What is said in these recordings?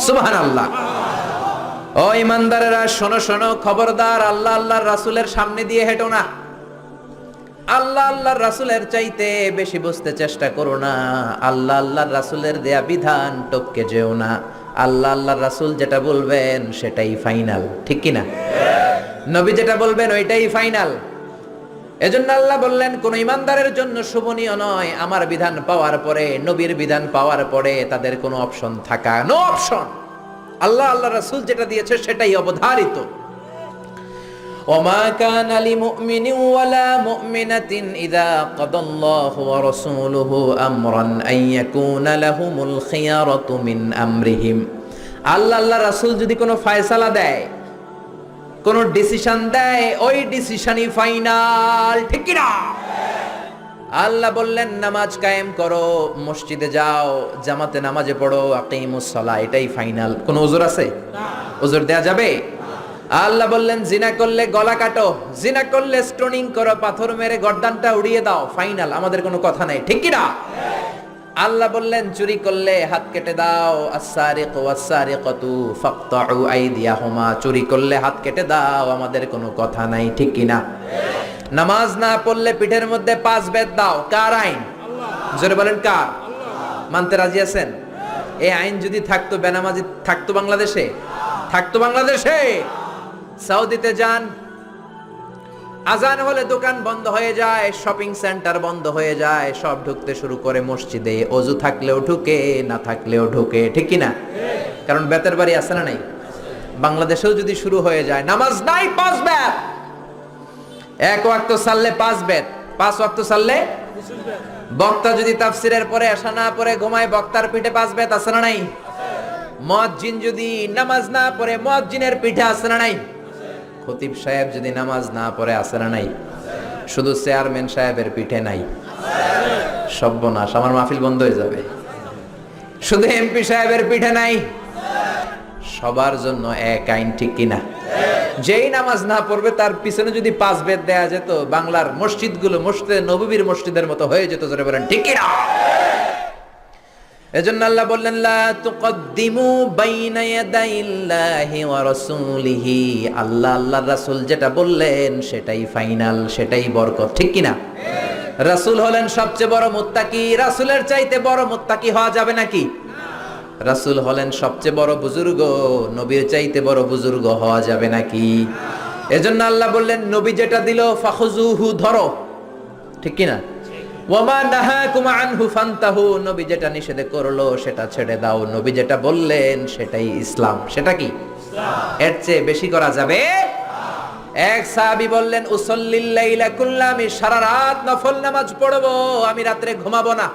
সুবহানাল্লাহ। ও ইমানদারেরা শোনো শোনো, খবরদার আল্লাহ আল্লাহর রাসূলের সামনে দিয়ে হেঁটো না। আল্লাহ আল্লাহর রাসূলের চাইতে বেশি বুঝতে চেষ্টা করো না। আল্লাহ আল্লাহর রাসূলের দেয়া বিধান টপকে যেও না। আল্লাহ আল্লাহর রাসূল যেটা বলবেন সেটাই ফাইনাল, ঠিক কি না? নবী যেটা বলবেন ওইটাই ফাইনাল। এজন্য আল্লাহ বললেন কোন ইমানদারের জন্য শোভনীয় নয় আমার বিধান পাওয়ার পরে, নবীর বিধান পাওয়ার পরে তাদের কোনো অপশন থাকা, নো অপশন। আল্লাহ আল্লাহ রাসূল যেটা দিয়েছে সেটাই অবধারিত। ওমা কানা লিমুমিনিন ওয়ালা মুমিনাতিন ইযা কাদাল্লাহু ওয়া রাসূলুহু আমরান আইয়াকুনা লাহুমুল খিয়ারাতু মিন আমরিহিম। আল্লাহ আল্লাহ রাসূল যদি কোনো ফয়সালা দেয়, কোন ডিসিশন দেয়, ওই ডিসিশনই ফাইনাল, ঠিক কি না? আল্লাহ বললেন নামাজ কায়েম করো, মসজিদে যাও, জামাতে নামাজে পড়ো, আকিমুস সালাহ, এটাই ফাইনাল। কোন ওযর আছে? না। ওযর দেয়া যাবে? আল্লাহ বললেন জিনা করলে গলা কাটো, জিনা করলে স্টোনিং করো, পাথর মেরে গর্দানটা উড়িয়ে দাও, ফাইনাল, আমাদের কোনো কথা নাই, ঠিক কি না? আল্লাহ বললেন চুরি করলে হাত কেটে দাও, আস-সারিকু ওয়াস-সারিকাতু ফাকতাউ আইদিয়াহুমা, চুরি করলে হাত কেটে দাও, আমাদের কোনো কথা নাই, ঠিক কি না? নামাজ না পড়লে পিঠের মধ্যে 5 বেত দাও, কার আইন? আল্লাহ। জোরে বলেন কার? আল্লাহ। মানতে রাজি আছেন? এই আইন যদি থাকতো বেনামাজি থাকতো বাংলাদেশে? থাকতো বাংলাদেশে? সৌদিতে যান, আজান হলে দোকান বন্ধ হয়ে যায়, শপিং সেন্টার বন্ধ হয়ে যায়, সব ঢুকতে শুরু করে মসজিদে, ওযু থাকলেও ঢুকে, না থাকলেও ঢুকে, ঠিক কি না? কারণ বেতের বাড়ি আছে না নাই? বাংলাদেশেও যদি শুরু হয়ে যায়, নামাজ নাই 5 বেত, এক ওয়াক্ত সাল্লে 5 বেত, 5 ওয়াক্ত সাল্লে, বক্তা যদি তাফসিরের পরে আশা না পড়ে ঘুমায়, বক্তার পিঠে 5 বেত আছে না নাই? মুয়াজ্জিন যদি নামাজ না পড়ে, মুয়াজ্জিনের পিঠে আছে না নাই? খতিব সাহেব যদি নামাজ না পড়ে আছে না নাই? শুধু চেয়ারম্যান সাহেবের পিঠে নাই, সর্বনাশ, আমার মাহফিল বন্ধ হয়ে যাবে। শুধু এমপি সাহেবের পিঠে নাই, সবার জন্য এক আইন, ঠিক কিনা? যেই নামাজ না পড়বে তার পিছনে যদি 5 বেত দেয়া যেত, বাংলার মসজিদগুলো মসজিদে নববীর মসজিদের মতো হয়ে যেত, জোরে বলেন ঠিক কিনা? এজন্য আল্লাহ বললেন লা তুকদ্দিমু বাইনা ইয়াদাইল্লাহি ওয়া রাসূলিহি, আল্লাহ আল্লাহর রাসূল যেটা বললেন সেটাই ফাইনাল, সেটাই বরকত, ঠিক কি না? রাসূল হলেন সবচেয়ে বড় মুত্তাকি, রাসূলের চাইতে বড় মুত্তাকি হওয়া যাবে নাকি? রাসূল হলেন সবচেয়ে বড় বুজুর্গ, নবীর চাইতে বড় বুজুর্গ হওয়া যাবে নাকি? এজন্য আল্লাহ বললেন নবী যেটা দিল ফাখুযুহু, ধরো, ঠিক কি না? ওয়ামা নাহাকুম আনহু ফান্তাহু, নবী যেটা নিষেধ করলো সেটা ছেড়ে দাও, নবী যেটা বললেন সেটাই ইসলাম। সেটা কি? ইসলাম। এর চেয়ে বেশি করা যাবে? এক সাহাবী বললেন উসাল্লিল লাইলা কুল্লা, আমি সারা রাত নফল নামাজ পড়বো, আমি রাতে ঘুমাবো না।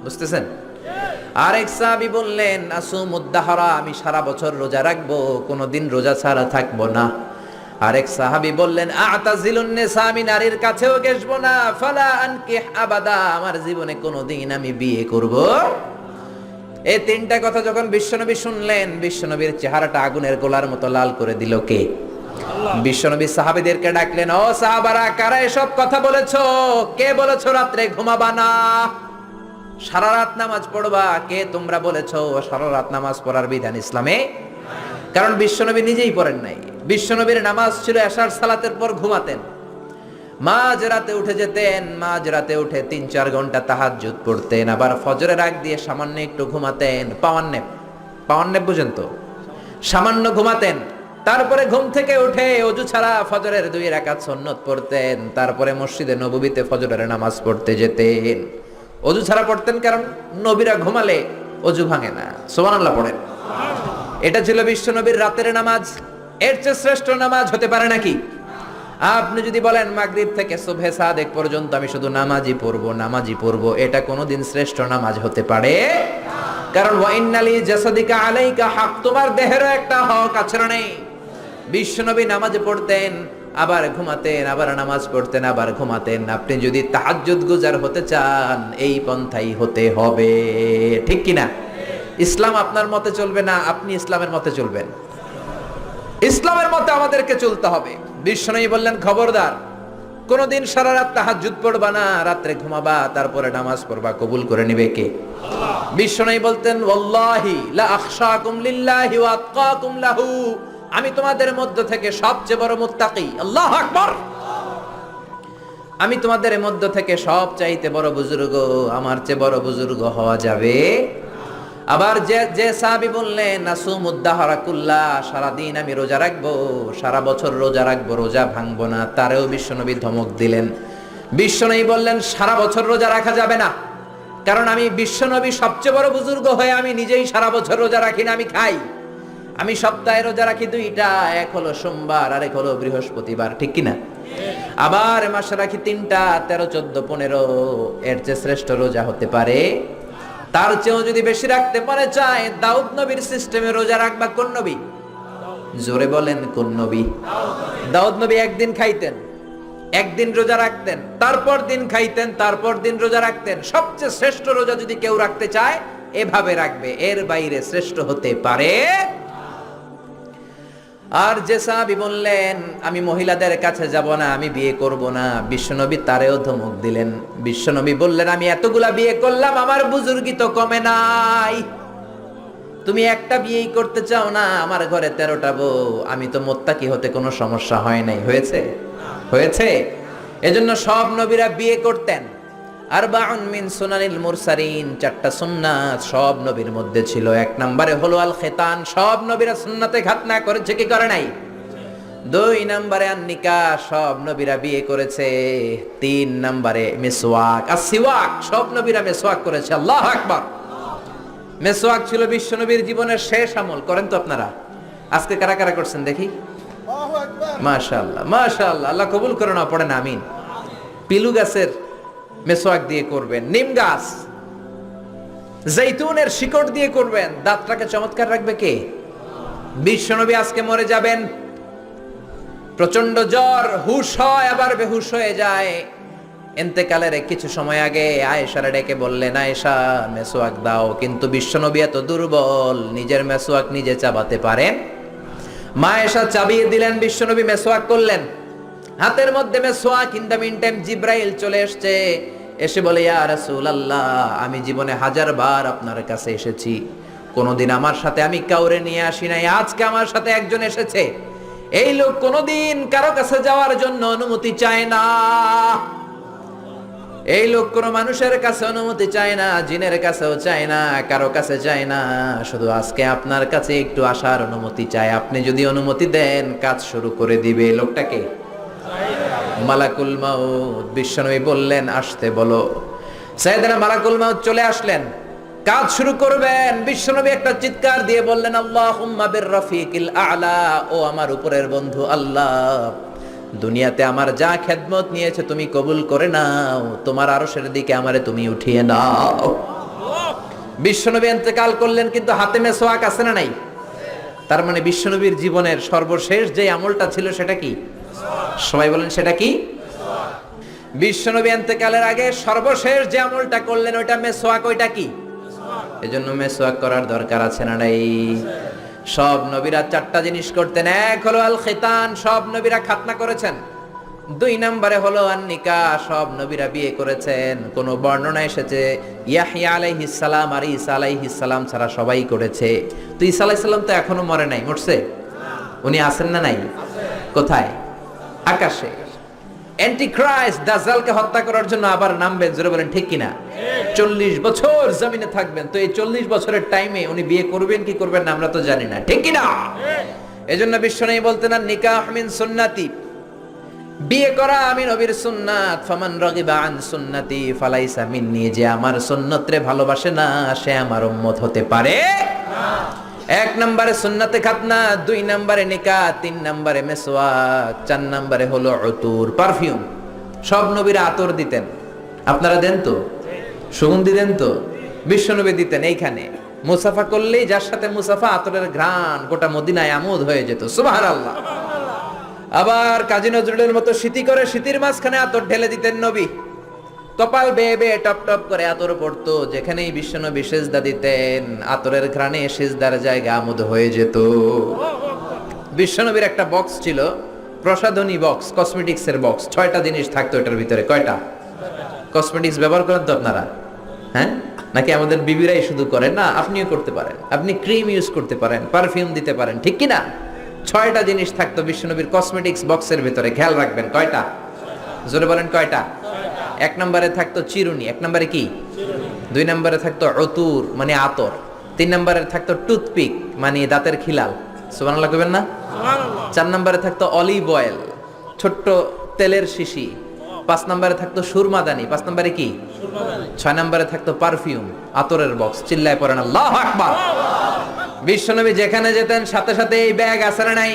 বুঝতেছেন? আরেক সাহাবী বললেন আসুমুদ দাহরা, আমি সারা বছর রোজা রাখবো, কোনোদিন রোজা ছাড়া থাকবো না। আরেক সাহাবী বললেন আ'তাজিলুন নিসা, আমি নারীর কাছেও গেছবো না, ফালা আনকিহ আবাদা, আমার জীবনে কোনোদিন আমি বিয়ে করব। এই 3টা কথা যখন বিশ্বনবী শুনলেন, বিশ্বনবীর চেহারাটা আগুনের গোলার মতো লাল করে দিল কে? আল্লাহ। বিশ্বনবী সাহাবীদেরকে ডাকলেন, ও সাহাবারা, কারা এসব কথা বলেছো? কে বলেছো রাতে ঘুমাবা না, সারা রাত নামাজ পড়বা? কে তোমরা বলেছো সারা রাত নামাজ পড়ার বিধান ইসলামে? কারণ বিশ্বনবী নিজেই পড়েন নাই। বিশ্বনবীর নামাজ ছিল এশার সালাতের পর ঘুমাতেন, মাঝরাতে উঠে যেতেন, মাঝরাতে উঠে 3-4 ঘন্টা তাহাজ্জুদ পড়তেন, আবার ফজরের আগ দিয়ে সামান্য একটু ঘুমাতেন, পাওয়ার নেপ বুঝেন তো, সামান্য ঘুমাতেন। তারপরে ঘুম থেকে উঠে ওযু ছাড়া ফজরের 2 রাকাত সুন্নত পড়তেন, তারপরে মসজিদে নববীতে ফজরের নামাজ পড়তে যেতেন। ওযু ছাড়া পড়তেন, কারণ নবীরা ঘুমালে ওযু ভাঙে না। সুবহানাল্লাহ পড়েন। এটা ছিল বিশ্বনবীর রাতের নামাজ। এর চেয়ে শ্রেষ্ঠ নামাজ হতে পারে নাকি? আপনি যদি বলেন মাগরিব থেকে সুবহে সাদেক পর্যন্ত আমি শুধু নামাজি পড়বো, এটা কোনোদিন শ্রেষ্ঠ নামাজ হতে পারে? কারণ ওয়া ইন্নালি জাসাদিকা আলাইকা হক, তোমার দেহেরও একটা হক আছে না নেই? বিশ্বনবী নামাজে পড়তেন, আবার ঘুমাতেন, আবার নামাজ পড়তেন, আবার ঘুমাতেন। আপনি যদি তাহাজ্জুদ গুজার হতে চান, এই পন্থাই হতে হবে, ঠিক কিনা? ইসলাম আপনার মতে চলবে না, আপনি ইসলামের মতে চলবেন। ইসলামের মতে আমাদেরকে চলতে হবে। বিশ্বনবী বললেন খবরদার, কোনদিন সারা রাত তাহাজ্জুদ পড়বা না, রাত্রে ঘুমাবা, তারপরে নামাজ পড়বা, কবুল করে নিবে কে? বিশ্বনবী বলতেন ওয়াল্লাহি লা আখশাকুম লিল্লাহি ওয়া আতকাকুম লাহু, আমি তোমাদের মধ্য থেকে সবচেয়ে বড় মুত্তাকি। আল্লাহু আকবার। আমি তোমাদের মধ্য থেকে সব চাইতে বড় বুজুর্গ, আমার চেয়ে বড় বুজুর্গ হওয়া যাবে? আবার যে সাহাবী বললেন নাসুমুদ্দাহরা কুল্লা, সারাদিন আমি রোজা রাখবো, সারা বছর রোজা রাখবো, রোজা ভাঙবো না, তারেও বিশ্বনবী ধমক দিলেন। বিশ্বনবী বললেন সারা বছর রোজা রাখা যাবে না, কারণ আমি বিশ্বনবী সবচেয়ে বড় বুজুর্গ হয়ে আমি নিজেই সারা বছর রোজা রাখি না, আমি খাই। আমি সপ্তাহে রোজা রাখি দুইটা, এক হলো সোমবার আর এক হলো বৃহস্পতিবার, ঠিক কিনা? আবার মাসে রাখি তিনটা, 13, 14, 15। এর চেয়ে শ্রেষ্ঠ রোজা হতে পারে? তার চেয়েও যদি বেশি রাখতে পারে চায়, দাউদ নবীর সিস্টেমে রোজা রাখবা কোন নবী? জোরে বলেন কোন নবী? দাউদ নবী একদিন খাইতেন, একদিন রোজা রাখতেন, তারপর দিন খাইতেন, তারপর দিন রোজা রাখতেন। সবচেয়ে শ্রেষ্ঠ রোজা যদি কেউ রাখতে চায় এভাবে রাখবে, এর বাইরে শ্রেষ্ঠ হতে পারে? আর যে সাহাবী বললেন আমি মহিলাদের কাছে যাব না, আমি বিয়ে করব না, বিশ্বনবী তারেও ধমক দিলেন। বিশ্বনবী বললেন আমি এতগুলা বিয়ে করলাম, আমার বুজুর্গি তো কমে নাই। তুমি একটা বিয়েই করতে চাও না, আমার ঘরে 13টা বউ, আমি তো মুত্তাকি হতে কোনো সমস্যা হয় নাই। হয়েছে? হয়েছে। এজন্য সব নবীরা বিয়ে করতেন। আরবাউন মিন সুনানিল মুরসালিন, 4টা সুন্নাত সব নবীর মধ্যে ছিল। 1 নম্বরে হলো আল খিতান, সব নবীরা সুন্নাতে খাতনা করেছে কি করে নাই? 2 নম্বরে আন নিকাহ, সব নবীরা বিয়ে করেছে। 3 নম্বরে মিসওয়াক, আসিওয়াক, সব নবীরা মিসওয়াক করেছে। আল্লাহু আকবার। মিসওয়াক ছিল বিশ্বনবীর জীবনের শেষ আমল। করেন তো আপনারা? আজকে কারা কারা করছেন দেখি? আল্লাহু আকবার, মাশাআল্লাহ মাশাআল্লাহ, আল্লাহ কবুল করুন। পড়েন আমিন। পিলু গাছের মেসওয়াক দিয়ে করবেন, নিম গাছ, জৈতুনের শিকড় দিয়ে করবেন, দাঁতটাকে চমৎকার রাখবে কে? বিশ্বনবী আজকে মরে যাবেন, প্রচন্ড জ্বর, হুশ হয় আবার বেহুশ হয়ে যায়। ইন্তেকালের কিছু সময় আগে আয়েশারে ডেকে বললেন আয়েশা মেসওয়াক দাও, কিন্তু বিশ্বনবী এত দুর্বল, নিজের মেসওয়াক নিজে চাবাতে পারেন? মা আয়েশা চাবিয়ে দিলেন, বিশ্বনবী মেসওয়াক করলেন। হাতের মধ্যে মেসওয়াক, ইন দ্য মিন টাইম জিব্রাইল চলে এসেছে, এসে বলে ইয়া রাসূলুল্লাহ, আমি জীবনে 1000 বার আপনার কাছে এসেছি, কোনোদিন আমার সাথে আমি কাউরে নিয়ে আসি নাই, আজকে আমার সাথে একজন এসেছে। এই লোক কোনোদিন কারো কাছে যাওয়ার জন্য অনুমতি চায় না, এই লোক কোনো মানুষের কাছে অনুমতি চায় না, জিনের কাছেও চায় না, কারো কাছে চায় না, শুধু আজকে আপনার কাছে একটু আসার অনুমতি চায়। আপনি যদি অনুমতি দেন কাজ শুরু করে দিবে। লোকটাকে মালাকুল মাউত। বিশ্বনবী বললেন আসতে বলো। সাইয়েদনা মালাকুল মাউত চলে আসলেন, কাজ শুরু করবেন। বিশ্বনবী একটা চিৎকার দিয়ে বললেন আল্লাহুম্মা বির রাফিকিল আ'লা, ও আমার উপরের বন্ধু আল্লাহ, দুনিয়াতে আমার যা খেদমত নিয়েছে তুমি কবুল করে নাও, তোমার আরশের দিকে আমারে তুমি উঠিয়ে নাও। বিশ্বনবী ইন্তেকাল করলেন, কিন্তু হাতে মেসওয়াক আছে না নাই? তার মানে বিশ্বনবীর জীবনের সর্বশেষ যে আমলটা ছিল সেটা কি? সবাই বলেন সেটা কি? বিশ্বনবী ইন্তেকালের আগে সর্বশেষ যে আমলটা করলেন ওইটা মেসওয়াক। ওইটা কি? এজন্য মেসওয়াক করার দরকার আছে না নাই? সব নবীরা 4টা জিনিস করতেন। এক হলো আল খিতান, সব নবীরা খাতনা করেছেন। 2 নম্বরে হলো আন নিকাহ, সব নবীরা বিয়ে করেছেন। কোন বর্ণনা এসেছে ইয়াহইয়া আলাইহিস সালাম আর ঈসা আলাইহিস সালাম ছাড়া সবাই করেছে। তো ঈসা আলাইহিস সালাম তো এখনো মরে নাই, মরছে? উনি আছেন না নাই? কোথায়? আকাশে। অ্যান্টিক্রাইস্ট দাজ্জালকে হত্যা করার জন্য আবার নামবেন, জোরে বলেন ঠিক কিনা? 40 বছর জমিনে থাকবেন। তো এই 40 বছরের টাইমে উনি বিয়ে করবেন কি করবেন না আমরা তো জানি না, ঠিক কিনা? এজন্য বিশ্বনবী বলতেন নিকাহ মিন সুন্নতি, বিয়ে করা আমি নবীর সুন্নাত। ফামান রাগিবা আন সুন্নতি ফালাইসা মিন্নি, যে আমার সুন্নতরে ভালোবাসে না সে আমার উম্মত হতে পারে না। 1 নম্বরে সুন্নাতে খাতনা, 2 নম্বরে নিকাহ, 3 নম্বরে মেসওয়াক, 4 নম্বরে হলো উতুর, পারফিউম। সব নবীরা আতর দিতেন, আপনারা দেন তো? সুগন্ধি দেন তো? বিশ্বনবী দিতেন। এইখানে মুসাফা করলেই যার সাথে মুসাফা আতরের ঘ্রাণ গোটা মদিনায় আমোদ হয়ে যেত। সুবহানাল্লাহ। আবার কাজী নজরুলের মতো শীতি করে শীতির মাঝখানে আতর ঢেলে দিতেন নবী, কপাল বেয়ে বেয়ে টপ টপ করে আতর পড়তো। যেখানেই বিশ্বনবী সিজদা দিতেন আতরের ঘ্রাণে সিজদার জায়গা আমোদ হয়ে যেত। বিশ্বনবীর একটা বক্স ছিল, প্রসাধনী বক্স, কসমেটিক্সের বক্স। 6টা জিনিস থাকতো এটার ভিতরে। কয়টা? কসমেটিক্স ব্যবহার করেন তো আপনারা? হ্যাঁ, নাকি আমাদের বিবিরাই শুধু করে? না, আপনিও করতে পারেন। আপনি ক্রিম ইউজ করতে পারেন, পারফিউম দিতে পারেন, ঠিক কি না? 6টা জিনিস থাকতো বিশ্বনবীর কসমেটিক্স বক্সের ভিতরে, খেয়াল রাখবেন। কয়টা? জোরে বলেন কয়টা? 1 নম্বরে থাকতো চিরুনি। 1 নম্বরে কি? 2 নম্বরে থাকতো অতুর মানে আতর। 3 নম্বরে থাকতো টুথপিক মানে দাঁতের খিলাল। সুবহানাল্লাহ কইবেন না? 4 নম্বরে থাকতো অলিভ অয়েল, ছোট্ট তেলের শিশি। 5 নম্বরে থাকতো সুরমাদানি। 5 নম্বরে কি? 6 নম্বরে থাকতো পারফিউম, আতরের বক্স। চিল্লায় পড়েন আল্লাহু আকবার। বিশ্বনবী যেখানে যেতেন সাথে সাথে এই ব্যাগ আসলে নাই।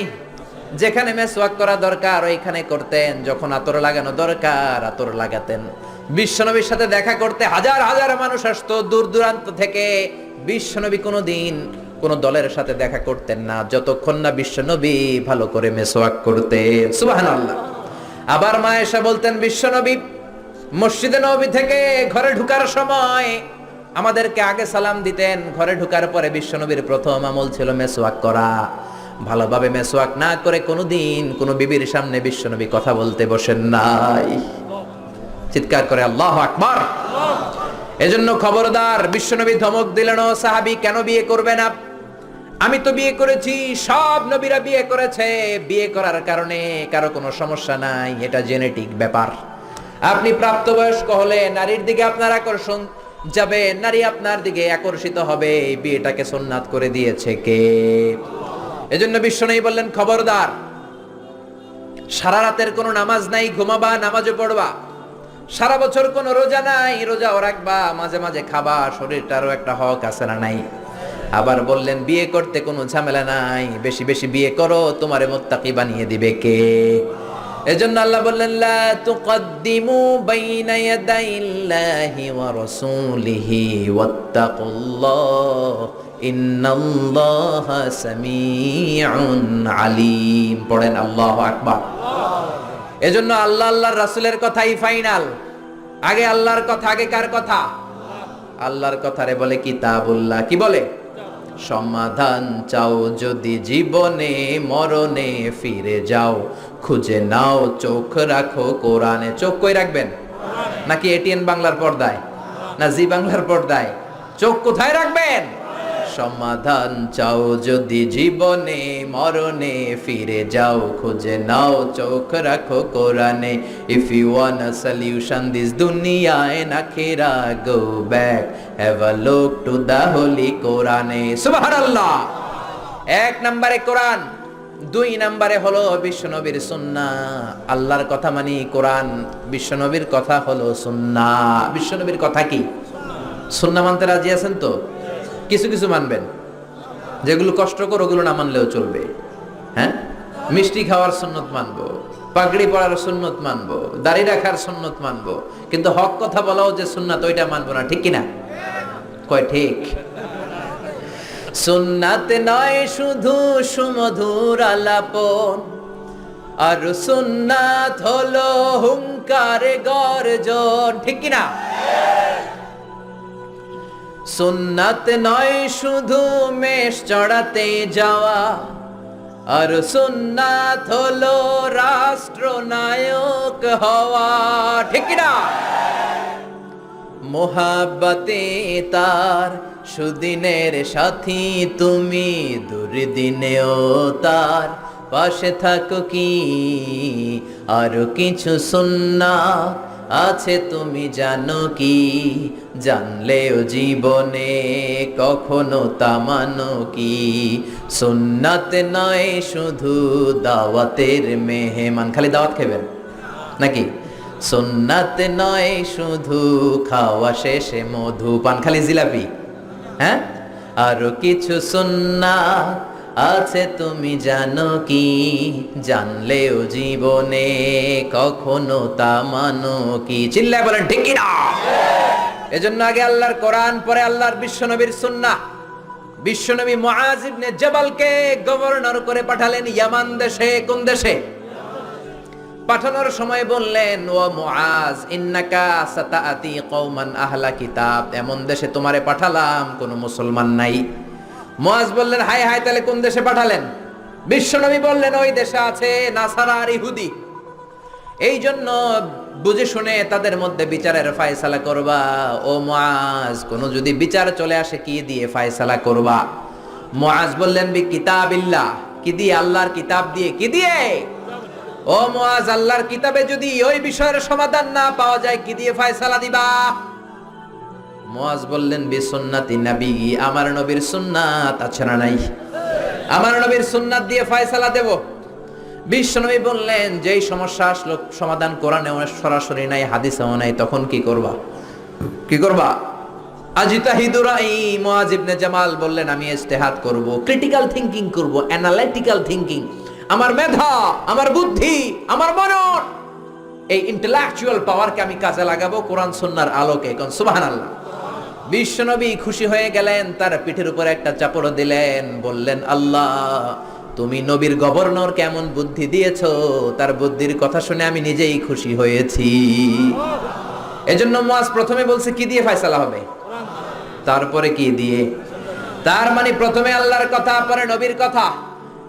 যেখানে মেসওয়াক করা দরকার ওইখানে করতেন, যখন আতর লাগানো দরকার আতর লাগাতেন। বিশ্বনবীর সাথে দেখা করতে হাজার হাজার মানুষ আসতো দূর দূরান্ত থেকে। বিশ্বনবী কোনোদিন কোন দলের সাথে দেখা করতেন না যতক্ষণ না বিশ্বনবী ভালো করে মেসওয়াক করতেন। সুবহানাল্লাহ। আবার মা এসে বলতেন, বিশ্বনবী মসজিদে নববী থেকে ঘরে ঢুকার সময় আমাদেরকে আগে সালাম দিতেন। ঘরে ঢুকার পরে বিশ্বনবীর প্রথম আমল ছিল মেসওয়াক করা। ভালোভাবে মেসওয়াক না করে কোনোদিন কোনো বিবির সামনে বিশ্বনবী কথা বলতে বসেন নাই। চিৎকার করে আল্লাহু আকবার। এজন্য খবরদার, বিশ্বনবী ধমক দিলেন, ও সাহাবী কেন বিয়ে করবে না? আমি তো বিয়ে করেছি, সব নবীরা বিয়ে করেছে। বিয়ে করার কারণে কারো কোনো সমস্যা নাই, এটা জেনেটিক ব্যাপার। আপনি প্রাপ্তবয়স্ক হলে নারীর দিকে আপনার আকর্ষণ যাবে, নারী আপনার দিকে আকর্ষিত হবে। এই বিয়েটাকে সুন্নাত করে দিয়েছে কে? এজন্য বিশ্বনবী বললেন, খবরদার, সারা রাতের কোনো নামাজ নাই, ঘুমাবা, নামাজও পড়বা। সারা বছর কোনো রোজা নাই, রোজাও রাখবা, মাঝে মাঝে খাবা, শরীরটারও একটা হক আছে না নাই? আবার বললেন, বিয়ে করতে কোনো ঝামেলা নাই, বেশি বেশি বিয়ে করো, তোমারে মুত্তাকি বানিয়ে দিবে কে? এজন্য আল্লাহ বললেন, লা তুকদ্দিমু বাইনা ইয়াদাইল্লাহি ওয়া রাসূলিহি ওয়াত্তাকুল্লাহ ইন্নাল্লাহা সামিউন আলীম। পড়েন আল্লাহু আকবার। এজন্য আল্লাহ আল্লাহর রাসূলের কথাই ফাইনাল। আগে আল্লাহর কথা, আগে কার কথা? আল্লাহর কথারে বলে কিতাবুল্লাহ। কি বলে? সমাধান চাও যদি জীবনে, মরণে ফিরে যাও, খুঁজে নাও চোখ রাখো কোরআনে। চোখ কই রাখবেন? নাকি এটিএন বাংলার পর্দায়, না জি বাংলার পর্দায়? চোখ কোথায় রাখবেন? সমাধান চাও যদি জীবনে, মরণে ফিরে যাও, খুঁজে নাও চোখ রাখো কোরআনে। If you want a solution this দুনিয়া এন্ড আখিরা, go back, have a look to the holy কোরআনে। সুবহানাল্লাহ। 1 নম্বরে কোরআন, 2 নম্বরে হলো বিশ্বনবীর সুন্নাহ। আল্লাহর কথা মানি কোরআন, বিশ্বনবীর কথা হলো সুন্নাহ। বিশ্বনবীর কথা কি? সুন্নাহ মানতে রাজি আছেন তো? কিছু কিছু মানবেন, যেগুলো কষ্টকর ওগুলো না মানলেও চলবে। হ্যাঁ, মিষ্টি খাওয়ার সুন্নত মানবো, পাগড়ি পরার সুন্নত মানবো, দাড়ি রাখার সুন্নত মানবো, কিন্তু হক কথা বলাও যে সুন্নাত ওইটা মানবো না, ঠিক কিনা? কয় ঠিক? সুন্নাত নয় শুধু সুমধুর আলাপন, আর সুন্নাত হলো হুঙ্কারে গর্জন, ঠিক কিনা? সুন্নাত নয় শুধু মেষ চড়াতে যাওয়া, আর সুন্নাত হলো রাষ্ট্রনায়ক হওয়া, ঠিক না? মোহাব্বতে তার সুদিনের সাথী তুমি, দুর্দিনেও তার পাশে থাকো কি? আরো কিছু সুন্নাত আছে তুমি জানো কি? জানলেও জীবনে কখনো তা মানো কি? সুন্নাত নয় শুধু দাওয়াতের মেহমান, খালি দাওয়াত খাবেন নাকি? সুন্নাত নয় শুধু খাওয়া শেষে মধু পান, খালি জিলাপি। হ্যাঁ, আরো কিছু সুন্নাত আছে তুমি জানো কি? জানলেও জীবনে কখনো তা মানো কি? চিল্লায় বলেন ঠিক কি না? এজন্য আগে আল্লাহর কোরআন, পরে আল্লাহর বিশ্বনবীর সুন্নাহ। বিশ্বনবী মুআজ ইবনে জাবালকে গভর্নর করে পাঠালেন ইয়ামান দেশে। কোন দেশে? পাঠানোর সময় বললেন, ও মুআজ, ইন্নাকা সাতাআতি কওমান আহলা কিতাব, এমন দেশে তোমারে পাঠালাম কোন মুসলমান নাই। মুআজ বললেন, হায় হায়, তাহলে কোন দেশে পাঠালেন? বিশ্বনবী বললেন, ওই দেশে আছে নাসারা আর ইহুদি। এই জন্য বুঝে শুনে তাদের মধ্যে বিচারের ফায়সালা করবা। ও মুআজ, কোন যদি বিচার চলে আসে কি দিয়ে ফায়সালা করবা? মুআজ বললেন বি কিতাবিল্লাহ, কি দিয়ে? আল্লাহর কিতাব দিয়ে। কি দিয়ে? ও মুআজ, আল্লাহর কিতাবে যদি ওই বিষয়ের সমাধান না পাওয়া যায় কি দিয়ে ফায়সালা দিবা? মুআজ বললেন বি সুন্নাতি নবী, আমার নবীর সুন্নাত আছে না নাই? আমার নবীর সুন্নাত দিয়ে ফায়সালা দেব। বিশ্বনবী বললেন যেই সমস্যা আসলো সমাধান কোরআনেও সরাসরি নাই, হাদিসেও নাই, তখন কি করবা? কি করবা? আজিতাহিদু রাই। মুআজ ইবনে জামাল বললেন আমি ইজতিহাদ করব, ক্রিটিক্যাল থিংকিং করব, অ্যানালিটিক্যাল থিংকিং। আমার মেধা, আমার বুদ্ধি, আমার মনন, এই ইন্টেলেকচুয়াল পাওয়ারকে আমি কাজে লাগাবো কোরআন সুন্নাহর আলোকে। কোন সুবহানাল্লাহ। বিশ্বনবী খুশি হয়ে গেলেন, তার পিঠের উপর একটা চাপড় দিলেন, বললেন আল্লাহ তুমি নবীর গভর্নর কেমন বুদ্ধি দিয়েছো, তার বুদ্ধির কথা শুনে আমি নিজেই খুশি হয়েছি। এজন্য মুআজ প্রথমে বলছে কি দিয়ে ফয়সালা হবে, তারপরে কি দিয়ে। তার মানে প্রথমে আল্লাহর কথা, পরে নবীর কথা।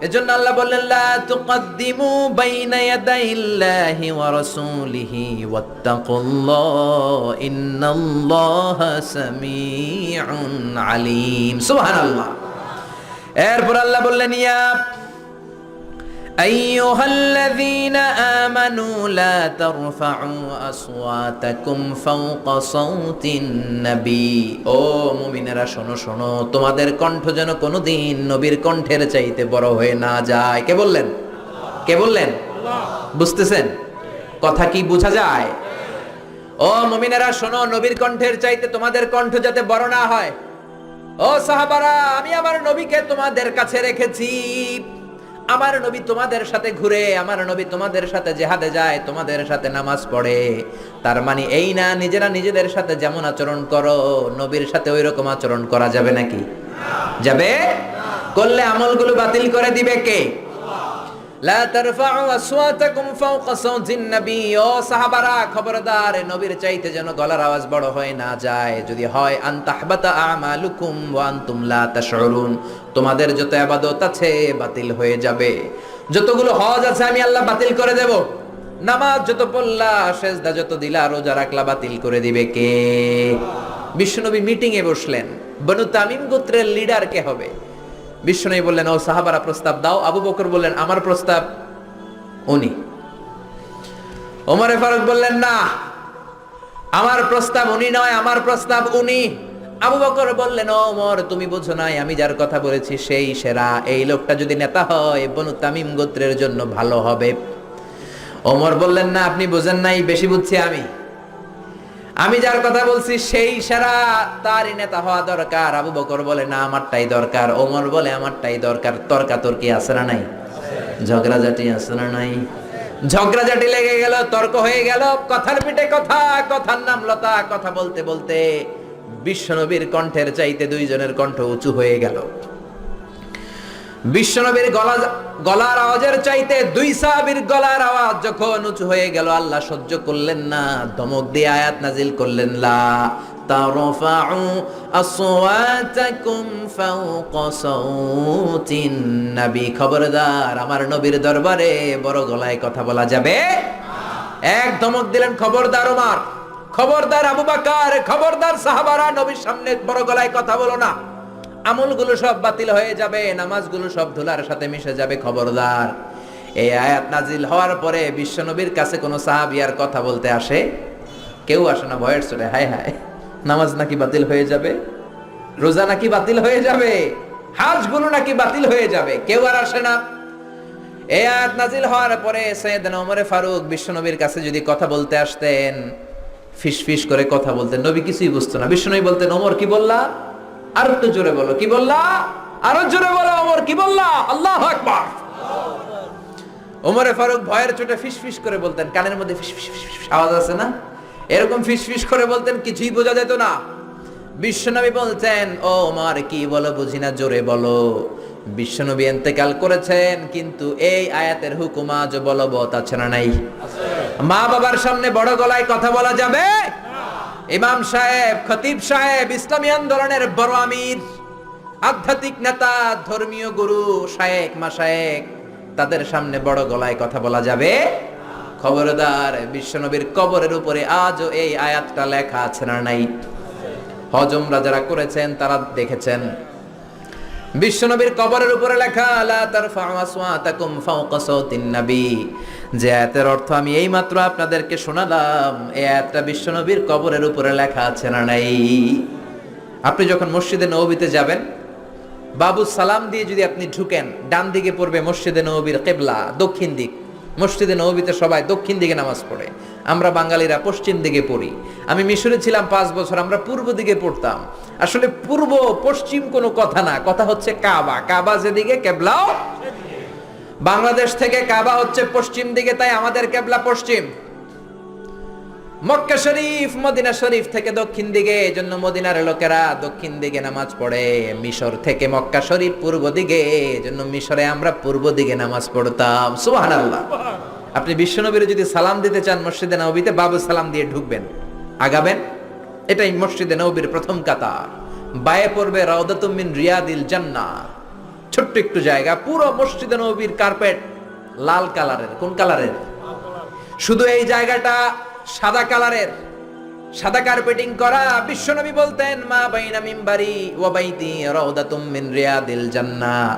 এজন্য আল্লাহ বললেন লা তুকদ্দিমু বাইনা ইয়াদাইল্লাহি ওয়া রাসূলিহি ওয়াত্তাকুল্লাহ ইন্নাল্লাহা সামিউন আলীম। সুবহানাল্লাহ। এরপর আল্লাহ বললেন ইয়া আইয়ুহাল্লাযীনা আমানু লা তারফাউ আসওয়াতাকুম ফাওকা সাওতিন নবী। ও মুমিনেরা শোনো শোনো, তোমাদের কণ্ঠ যেন কোনোদিন নবীর কণ্ঠের চাইতে বড় হয়ে না যায়। কে বললেন? কে বললেন? আল্লাহ। বুঝতেছেন কথা কি বোঝা যায়? ও মুমিনেরা শোনো, নবীর কণ্ঠের চাইতে তোমাদের কণ্ঠ যাতে বড় না হয়। ও সাহাবারা, আমি আমার নবীকে তোমাদের কাছে রেখেছি। আমার নবী তোমাদের সাথে ঘুরে, আমার নবী তোমাদের সাথে জিহাদে যায়, তোমাদের সাথে নামাজ পড়ে। তার মানে এই না নিজেরা নিজেদের সাথে যেমন আচরণ করো নবীর সাথে ওই রকম আচরণ করা যাবে নাকি? যাবে? করলে আমলগুলো বাতিল করে দিবে কে? লা তারফাউ আসওয়াতাকুম ফাওকা সাওতিন নবী। ও সাহাবারা খবরদার, নবীর চাইতে যেন গলার আওয়াজ বড় হয়ে না যায়। যদি হয় আন তাহবাতা আমালুকুম ওয়া আনতুম লা তাশউরুন, তোমাদের যত ইবাদত আছে বাতিল হয়ে যাবে। যতগুলো হজ আছে আমি আল্লাহ বাতিল করে দেব। নামাজ যত পড়লা, সেজদা যত দিলা, রোজা রাখলা, বাতিল করে দিবে কে? বিশ্বনবী মিটিং এ বসলেন, বনু তামিম গোত্রের লিডার কে হবে? বিশ্বনবী বললেন ও সাহাবারা প্রস্তাব দাও। আবু বকর বললেন আমার প্রস্তাব উনি। ওমর ফারুক বললেন না, আমার প্রস্তাব উনি নয়, আমার প্রস্তাব উনি। আবু বকর বললেন ওমর তুমি বুঝো নাই, আমি যার কথা বলেছি সেই সেরা। এই লোকটা যদি নেতা হয় বনু তামিম গোত্রের জন্য ভালো হবে। ওমর বললেন না, আপনি বুঝেন নাই, বেশি বুঝছি আমি যার কথা বলছি সেই সেরা, তারই নেতা হওয়া দরকার। আবু বকর বলে না আমারটাই দরকার, ওমর বলে আমারটাই দরকার। তর্কাতর্কি আছে না নাই? ঝগড়াঝাটি আছে না নাই? ঝগড়াঝাটি লেগে গেল, তর্ক হয়ে গেল, কথার পিঠে কথা, কথার নাম লতা। কথা বলতে বলতে বিশ্বনবীর কণ্ঠের চাইতে দুইজনের কণ্ঠ উঁচু হয়ে গেল। বিশ্বনবীর গলার আওয়াজের চাইতে দুই সাহাবীর গলার আওয়াজ যখন উঁচু হয়ে গেল, আল্লাহ সহ্য করলেন না, ধমক দিয়ে আয়াত নাজিল করলেন লা তারফাউ আসওয়াতাকুম ফাওকা সাওতিন নবী। খবরদার, আমার নবীর দরবারে বড় গলায় কথা বলা যাবে এক ধমক দিলেন, খবরদার ওমর, খবরদার আবু বকর, খবরদার সাহাবারা, নবীর সামনে বড় গলায় কথা বলো না। আমলগুলো সব বাতিল হয়ে যাবে, নামাজগুলো সব ধুলার সাথে মিশে যাবে, খবরদার। এই আয়াত নাজিল হওয়ার পরে বিশ্বনবীর কাছে কোনো সাহাবী আর কথা বলতে আসে? কেউ আসে না, ভয়ের চলে হায় হায়, নামাজ নাকি বাতিল হয়ে যাবে, রোজা নাকি বাতিল হয়ে যাবে, হাজগুলো নাকি বাতিল হয়ে যাবে, কেউ আর আসে না। এই আয়াত নাজিল হওয়ার পরে সাইয়েদনা ওমর ফারুক বিশ্বনবীর কাছে যদি কথা বলতে আসতেন, ফিস ফিস করে কথা বলতেন, নবী কিছুই বুঝতো না। বিশ্বনবী বলতেন ওমর কি বললা, আর একটু জোরে বলো, কি বললা, আরো জোরে বলো, ওমর কি বললা, আল্লাহু আকবার। ওমর ফারুক ভয়ের চোটে ফিস ফিস করে বলতেন, কানের মধ্যে ফিস ফিস ফিস আওয়াজ আছে না, এরকম ফিস ফিস করে বলতেন, কিছুই বোঝা যেত না। বিশ্বনবী বলতেন ও ওমর কি বলো বুঝি না, জোরে বলো। বিশ্বনবী ইন্তেকাল করেছেন, কিন্তু এই আয়াতের হুকুম আজ বলবৎ আছে না নাই? মা বাবার সামনে বড় গলায় কথা বলা যাবে? ইমাম সাহেব, খতিব সাহেব, ইসলামী আন্দোলনের বড় আমির, আধ্যাত্মিক নেতা, ধর্মীয় গুরু, শায়েখ মাশায়েখ, তাদের সামনে বড় গলায় কথা বলা যাবে? খবরদার, বিশ্বনবীর কবরের উপরে আজও এই আয়াতটা লেখা আছে না নাই? হজ উমরা যারা করেছেন তারা দেখেছেন বিশ্বনবীর কবরের উপরে লেখা লা তারফাউ আসওয়াতাকুম ফাওকা সাওতিন নবী। যে আয়াতের অর্থ আমি এইমাত্র আপনাদেরকে শোনালাম, এই আয়াতটা বিশ্বনবীর কবরের উপরে লেখা আছে না নাই? আপনি যখন মসজিদে নববীতে যাবেন, বাবু সালাম দিয়ে যদি আপনি ঢুকেন, ডান দিকে পড়বে মসজিদে নববীর কিবলা, দক্ষিণ দিক। মসজিদে নববীতে সবাই দক্ষিণ দিকে নামাজ পড়ে, আমরা বাঙালিরা পশ্চিম দিকে পড়ি। আমি মিশরে ছিলাম 5 বছর, আমরা পূর্ব দিকে পড়তাম। আসলে পূর্ব পশ্চিম কোনো কথা না, কথা হচ্ছে কাবা। কাবা যেদিকে কিবলাও, বাংলাদেশ থেকে কাবা হচ্ছে পশ্চিম দিকে, তাই আমাদের কিবলা পশ্চিম। মক্কা শরীফ মদিনা শরীফ থেকে দক্ষিণ দিকে, এজন্য মদিনার লোকেরা দক্ষিণ দিকে নামাজ পড়ে। মিশর থেকে মক্কা শরীফ পূর্ব দিকে, এজন্য মিশরে আমরা পূর্ব দিকে নামাজ পড়তাম। সুবহানাল্লাহ। আপনি বিশ্বনবীর যদি সালাম দিতে চান মসজিদে নববীতে, বাবু সালাম দিয়ে ঢুকবেন, আগাবেন। এটাই মসজিদে নববীর প্রথম কাতার। বায়ে পড়বে রাউদাতুম মিন রিয়াদিল জান্নাহ, ছোট্ট একটু জায়গা। পুরো মসজিদে নববীর কার্পেট লাল কালারের। কোন কালারের? শুধু এই জায়গাটা সাদা কালারের, সাদা কার্পেটিং করা। বিশ্বনবী বলতেন মা বাইনা মিম্বারি ওয়া বাইতি রাউদাতুম মিন রিয়াদিল জান্নাহ।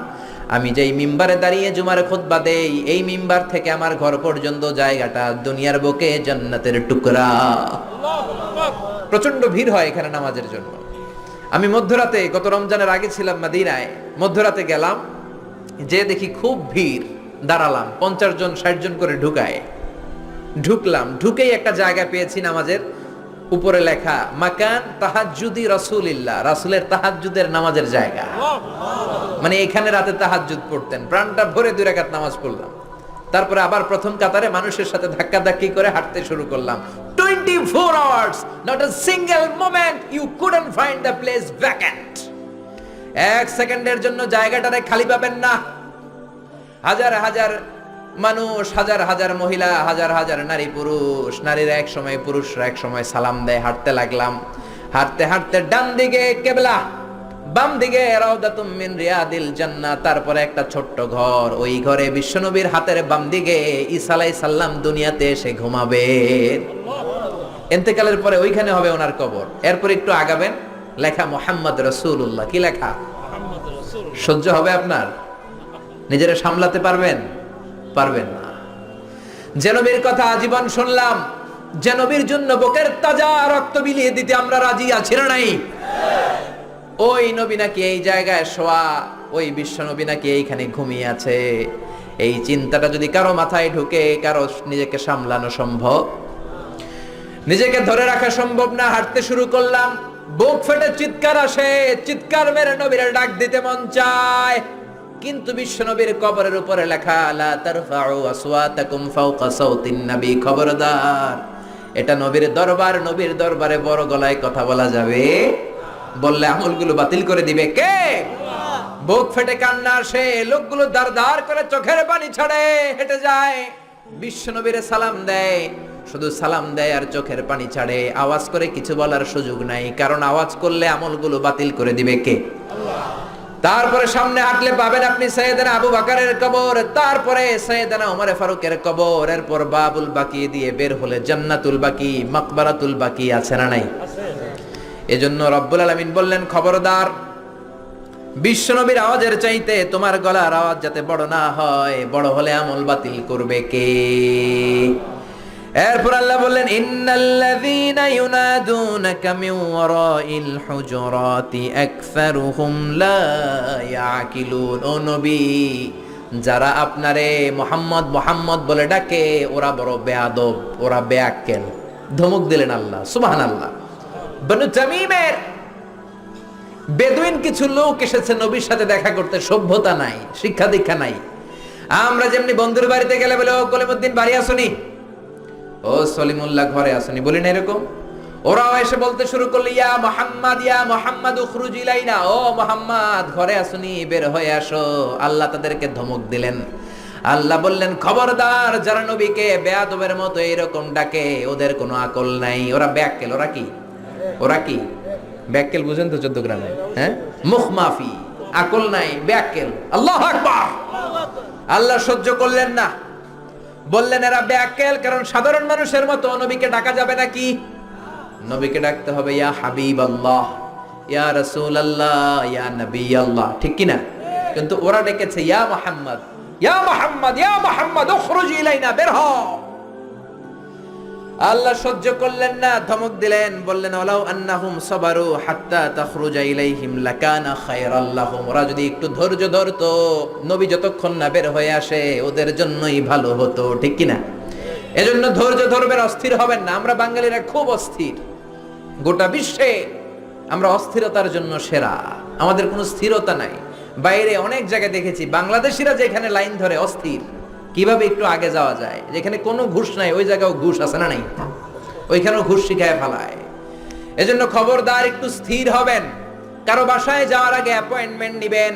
আমি যেই মিম্বারে দাঁড়িয়ে জুমার খুতবা দেই, এই মিম্বার থেকে আমার ঘর পর্যন্ত জায়গাটা দুনিয়ার বুকে জান্নাতের টুকরা। প্রচন্ড ভিড় হয় এখানে নামাজের জন্য। আমি মধ্যরাতে, গত রমজানের আগে ছিলাম মদিনায়, মধ্যরাতে গেলাম, যে দেখি খুব ভিড়। দাঁড়ালাম, 50 জন 60 জন করে ঢুকায়। ঢুকলাম, ঢুকেই একটা জায়গা পেয়েছি নামাজের, উপরে লেখা মাকান তাহাজ্জুদি রাসূলিল্লাহ, রাসূলের তাহাজ্জুদের নামাজের জায়গা। মানে এখানে রাতে তাহাজ্জুদ পড়তেন। প্রাণটা ভরে 2 রাকাত নামাজ পড়লাম। তারপরে আবার প্রথম কাতারে মানুষের সাথে ধাক্কাধাক্কি করে হাঁটতে শুরু করলাম। 24 hours, not a single moment you couldn't find the place vacant. 1 সেকেন্ডের জন্য জায়গাটারে খালি পাবেন না। হাজার হাজার মানুষ, হাজার হাজার মহিলা, হাজার হাজার নারী পুরুষ। নারীরা এক সময়, পুরুষরা এক সময় সালাম দেয়। হাঁটতে লাগলাম, হাঁটতে হাঁটতে ডান দিকে কিবলা, বাম দিকে রাউদাতুম মিন রিয়াদিল জান্নাহ। তারপরে একটা ছোট্ট ঘর, ওই ঘরে বিশ্বনবীর হাতের বাম দিকে ঈসা আলাইহিস সালাম দুনিয়াতে এসে ঘুমাবে। ইন্তেকালের পরে ওইখানে হবে ওনার কবর। এরপর একটু আগাবেন, লেখা মুহাম্মদ রাসূলুল্লাহ। কি লেখা? সহ্য হবে আপনার? নিজেরা সামলাতে পারবেন? পারবেন না। যে নবীর কথা আজীবন শুনলাম, যে নবীর জন্য বুকের তাজা রক্ত বিলিয়ে দিতে আমরা রাজি আছি না নাই? ওই নবী নাকি এই জায়গায় শোয়া, ওই বিশ্ব নবী নাকি এইখানে ঘুমিয়ে আছে। এই চিন্তাটা যদি কারো মাথায় ঢুকে, কারো নিজেকে সামলানো সম্ভব? নিজেকে ধরে রাখা সম্ভব না। হাঁটতে শুরু করলাম, বুক ফেটে চিৎকার আসে, চিৎকার মেরে নবীর ডাক দিতে মন চায়। কিন্তু বিশ্বনবীর কবরের উপরে লেখা লা তারফাউ আসওয়াতাকুম ফাওকা সাওতিন নবী। খবরদার, এটা নবীর দরবার, নবীর দরবারে বড় গলায় কথা বলা যাবে? বললে আমলগুলো বাতিল করে দিবে কে? বুক ফেটে কান্না আসে, লোকগুলো দাঁড় করে চোখের পানি ছাড়ে, হেঁটে যায়, বিশ্বনবীরে সালাম দেয়। শুধু সালাম দেয় আর চোখের পানি ছাড়ে, আওয়াজ করে কিছু বলার সুযোগ নাই, কারণ আওয়াজ করলে আমলগুলো বাতিল করে দিবে কে? আল্লাহ। তারপরে সামনে হাঁটলে পাবেন আপনি সাইয়েদনা আবু বকরের কবর, তারপরে সাইয়েদনা ওমর ফারুকের কবর, এরপর বাবুল বাকি দিয়ে বের হলে জান্নাতুল বাকি, মাকবারাতুল বাকি আছে না নাই? আছে। এজন্য রব্বুল আলামিন বললেন, খবরদার, বিশ্বনবীর আওয়াজের চাইতে তোমার গলার আওয়াজ যাতে বড় না হয়, বড় হলে আমল বাতিল করবে কে? এরপর আল্লাহ বললেন, ইন্নাল্লাযীনা ইউনাদুনাকা মিন ওয়ারাইল হুজুরাতি আকসারুহুম লা ইয়াকিলুন। ও নবী, যারা আপনারে মুহাম্মদ মুহাম্মদ বলে ডাকে, ওরা বড় বেয়াদব, ওরা বেয়াক্কেল। ধমক দিলেন আল্লাহ। সুবহানাল্লাহ। বনু তামিমের বেদুইন কিছু লোক এসেছে নবীর সাথে দেখা করতে, সভ্যতা নাই, শিক্ষা দীক্ষা নাই। আমরা যেমনি বন্ধুর বাড়িতে গেলে বলে, ও কলিমুদ্দিন বাড়ি আসুনি, ও সলিমুল্লাহ ঘরে আসুনি, বলি না এরকম? ওরাও এসে বলতে শুরু করলো, ইয়া মুহাম্মদ উখরুজ ইলাইনা, ও মুহাম্মদ ঘরে আসুনি, বের হয়ে আসো। আল্লাহ তাদেরকে ধমক দিলেন। আল্লাহ বললেন, খবরদার, যারা নবীকে বেয়াদবের মতো এরকম ডাকে, ওদের কোনো আকল নাই, ওরা বেয়াক্কেল। ওরা কি? ওরা কি বেয়াক্কেল? বুঝেন তো 14 গ্রামে, হ্যাঁ, মুখ মাফি, আকল নাই, বেয়াক্কেল। আল্লাহু আকবার। আল্লাহ সহ্য করলেন না। বললেন এরা বেআক্কেল, কারণ সাধারণ মানুষের মতো নবীকে ডাকা যাবে নাকি? নবীকে ডাকতে হবে ইয়া হাবিবাল্লাহ, ইয়া রাসূলুল্লাহ, ইয়া নবী আল্লাহ, ঠিক কি না? কিন্তু ওরা ডেকেছে ইয়া মুহাম্মদ, ইয়া মুহাম্মদ, ইয়া মুহাম্মদ উখরুজ ইলাইনা, বের হও। আল্লাহ সহ্য করলেন না, ধমক দিলেন, বললেন ওয়ালাউ আন্নাহুম সাবারু হাত্তা তাখরুজা ইলাইহিম লাকানা খায়রাল লাহুম। ওরা যদি একটু ধৈর্য ধরতো, নবী যতক্ষণ না বের হয়ে আসে ওদের জন্যই ভালো হতো, ঠিক কি না? এজন্য ধৈর্য ধরবেন, অস্থির হবেন না। আমরা বাঙালিরা খুব অস্থির, গোটা বিশ্বে আমরা অস্থিরতার জন্য সেরা, আমাদের কোনো স্থিরতা নাই। বাইরে অনেক জায়গায় দেখেছি বাংলাদেশিরা যেখানে লাইন ধরে অস্থির, কিভাবে একটু আগে যাওয়া যায়, যেখানে কোনো ঘুষ নাই ওই জায়গাও ঘুষ আছে না নাই, ওইখানেও ঘুষ শিখায় ফেলায়। এজন্য খবরদার, একটু স্থির হবেন। কারো বাসায় যাওয়ার আগে অ্যাপয়েন্টমেন্ট নিবেন,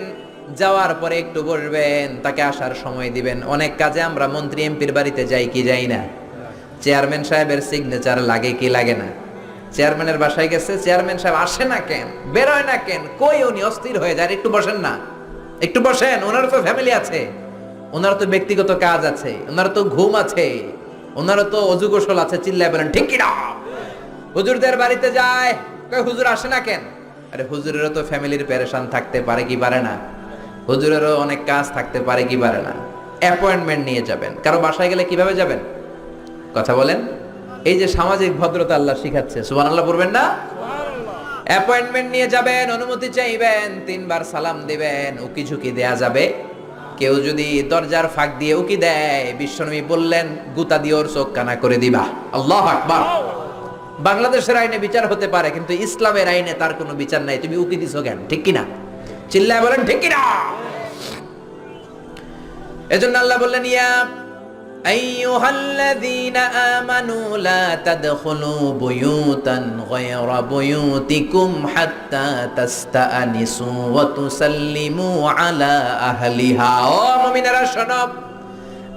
যাওয়ার পরে একটু বসবেন, তাকে আসার সময় দিবেন। অনেক কাজে আমরা মন্ত্রী এমপির বাড়িতে যাই কি যাই না, চেয়ারম্যান সাহেবের সিগনেচার লাগে কি লাগে না? চেয়ারম্যানের বাসায় গেছে, চেয়ারম্যান সাহেব আসে না কেন, বেরোয় না কেন, কই উনি অস্থির হয়ে যায়, একটু বসেন না, একটু বসেন, ওনারও তো ফ্যামিলি আছে, ওনার তো ব্যক্তিগত কাজ আছে, ওনার তো ঘুম আছে, ওনারও তো অজু গোসল আছে। চিল্লায় বলেন ঠিক কি না? হুজুরদের বাড়িতে যায়, কই হুজুর আসে না কেন? আরে হুজুরেরও তো ফ্যামিলির পেরেশান থাকতে পারে কি পারে না? হুজুরেরও অনেক কাজ থাকতে পারে কি পারে না? অ্যাপয়েন্টমেন্ট নিয়ে যাবেন। কারো বাসায় গেলে কিভাবে যাবেন? কথা বলেন। এই যে সামাজিক ভদ্রতা আল্লাহ শিখাচ্ছে, সুবহানাল্লাহ পড়বেন না? অ্যাপয়েন্টমেন্ট নিয়ে যাবেন, অনুমতি চাইবেন, 3 বার সালাম দিবেন, উকি ঝুঁকি দেয়া যাবে। কেউ যদি দরজার ফাঁক দিয়ে উকি দেয়, বিশ্বনবী বললেন গুতা দিয়ে ওর চোখ কানা করে দিবা। আল্লাহু আকবার। বাংলাদেশের আইনে বিচার হতে পারে, কিন্তু ইসলামের আইনে তার কোনো বিচার নাই। তুমি উকি দিছো কেন, ঠিক কি না? চিল্লায় বলেন ঠিক কি না? এজন্য আল্লাহ বললেন ইয়া আইয়ুহাল্লাযীনা আমানু লা তাদখুলু বুয়ুতান গায়রা বুয়ুতিকুম হাত্তা তাস্তাআনিসু ওয়া তুসাল্লিমু আলা আহলিহা। ও মুমিনেরা শোনো,